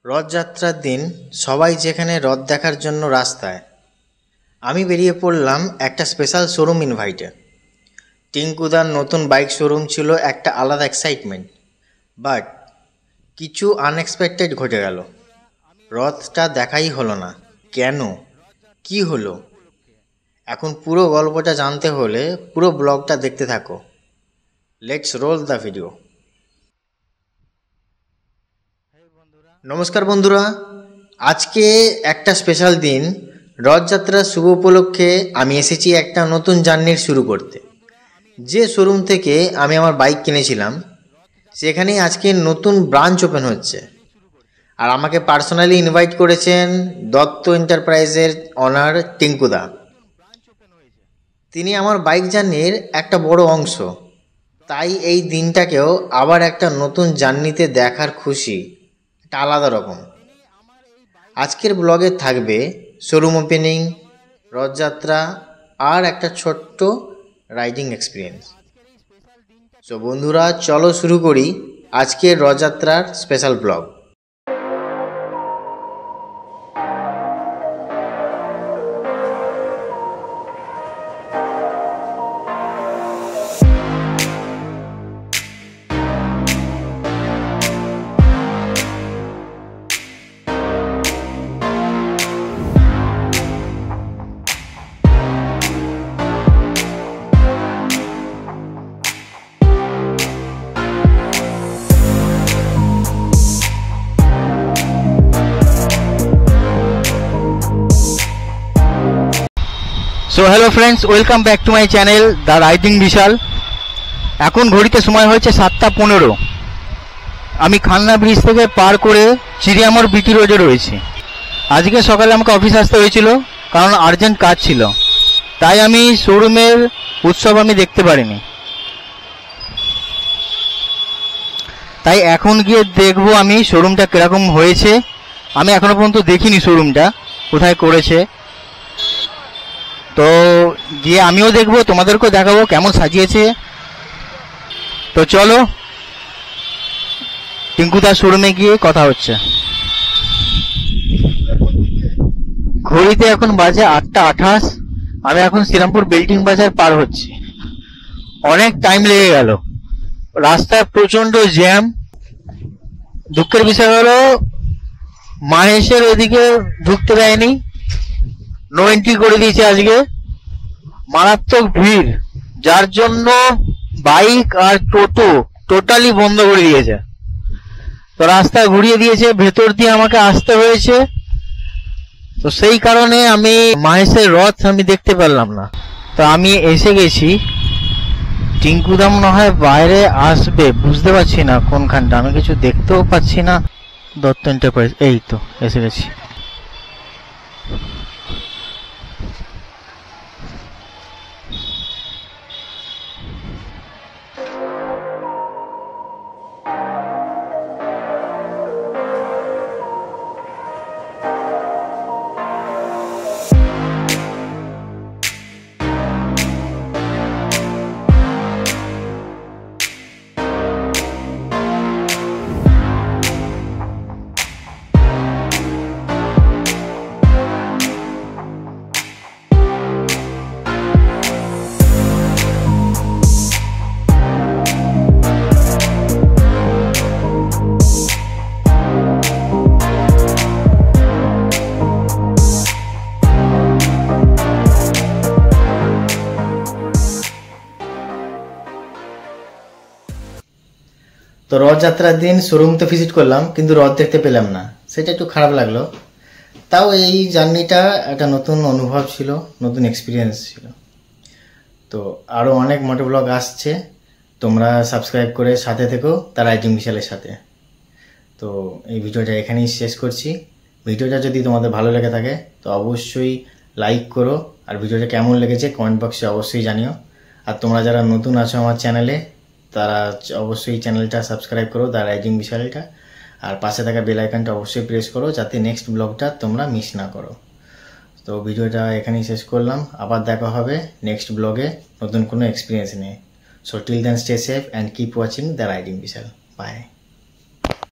রথযাত্রার দিন সবাই যেখানে রথ দেখার জন্য রাস্তায়, আমি বেরিয়ে পড়লাম একটা স্পেশাল শোরুম ইনভাইটে। টিঙ্কুদার নতুন বাইক শোরুম ছিল একটা আলাদা এক্সাইটমেন্ট, বাট কিছু আনএক্সপেক্টেড ঘটে গেল। রথটা দেখাই হলো না। কেন, কি হলো? এখন পুরো গল্পটা জানতে হলে পুরো ব্লগটা দেখতে থাকো। Let's role the video. নমস্কার বন্ধুরা, আজকে একটা স্পেশাল দিন। রথযাত্রার শুভ উপলক্ষে আমি এসেছি একটা নতুন জার্নির শুরু করতে। যে শোরুম থেকে আমি আমার বাইক কিনেছিলাম সেখানেই আজকে নতুন ব্রাঞ্চ ওপেন হচ্ছে। আর আমাকে পার্সোনালি ইনভাইট করেছেন দত্ত এন্টারপ্রাইজের অনার টিঙ্কুদা। তিনি আমার বাইক জার্নির একটা বড় অংশ, তাই এই দিনটাকেও আবার একটা নতুন জার্নিতে দেখার খুশি একটা আলাদা রকম। আজকের ব্লগে থাকবে শোরুম ওপেনিং, রথযাত্রা আর একটা ছোট্ট রাইডিং এক্সপিরিয়েন্স। সো বন্ধুরা, চলো শুরু করি আজকের রথযাত্রার special blog. So hello friends, welcome back to my channel the riding Vishal. এখন ঘড়িতে সময় হয়েছে 7:15। আমি খান্না ব্রিজ থেকে পার করে চিড়িয়ামোড় বিটি রোডে রয়েছি। আজকে সকালে আমাকে অফিস আসতে হয়েছিল কারণ আর্জেন্ট কাজ ছিল, তাই আমি শোরুমের উৎসব আমি দেখতে পারিনি। তাই এখন গিয়ে দেখবো আমি শোরুমটা কীরকম হয়েছে। আমি এখনো পর্যন্ত দেখিনি শোরুমটা কোথায় করেছে, তো গিয়ে আমিও দেখবো, তোমাদেরকেও দেখাবো কেমন সাজিয়েছে। তো চলো টিঙ্কুদার শোরুমে গিয়ে কথা হচ্ছে। ঘড়িতে এখন বাজে 8:28। আমি এখন শ্রীরামপুর বিল্ডিং বাজার পার হচ্ছি। অনেক টাইম লেগে গেল, রাস্তায় প্রচন্ড জ্যাম। দুঃখের বিষয় হলো মাহেশের ওদিকে ঢুকতে দেয়নি, নো এন্ট্রি করে দিয়েছে আজকে। মারাত্মক ভিড়, যার জন্য বাইক আর টোটো টোটালি বন্ধ করে দিয়েছে। তো রাস্তা ঘুরিয়ে দিয়েছে, ভেতর দিয়ে আমাকে আসতে হয়েছে। তো সেই কারণে আমি মাহেশের রথ আমি দেখতে পারলাম না। তো আমি এসে গেছি। টিঙ্কুদা মনে হয় বাইরে আসবে, বুঝতে পারছি না কোনখানটা, আমি কিছু দেখতেও পাচ্ছি না। দত্ত এন্টারপ্রাইজ, এই তো এসে গেছি। তো রথযাত্রার দিন শোরুম তো ভিজিট করলাম, কিন্তু রথ দেখতে পেলাম না, সেটা একটু খারাপ লাগলো। তাও এই জার্নিটা একটা নতুন অনুভব ছিল, নতুন এক্সপিরিয়েন্স ছিল। তো আরও অনেক মোটো ব্লগ আসছে, তোমরা সাবস্ক্রাইব করে সাথে থেকো তার রাইডিং বিশালের সাথে। তো এই ভিডিওটা এখানেই শেষ করছি। ভিডিওটা যদি তোমাদের ভালো লেগে থাকে তো অবশ্যই লাইক করো, আর ভিডিওটা কেমন লেগেছে কমেন্ট বক্সে অবশ্যই জানিও। আর তোমরা যারা নতুন আছো আমার চ্যানেলে, তারা অবশ্যই চ্যানেলটা সাবস্ক্রাইব করো, দ্য রাইডিং বিশালটা। আর পাশে থাকা বেল আইকনটা অবশ্যই প্রেস করো, যাতে নেক্সট ব্লগটা তোমরা মিস না করো। তো ভিডিওটা এখানেই শেষ করলাম, আবার দেখা হবে নেক্সট ব্লগে নতুন কোনো এক্সপিরিয়েন্স নিয়ে। So till then stay safe and keep watching the riding Bishal. By.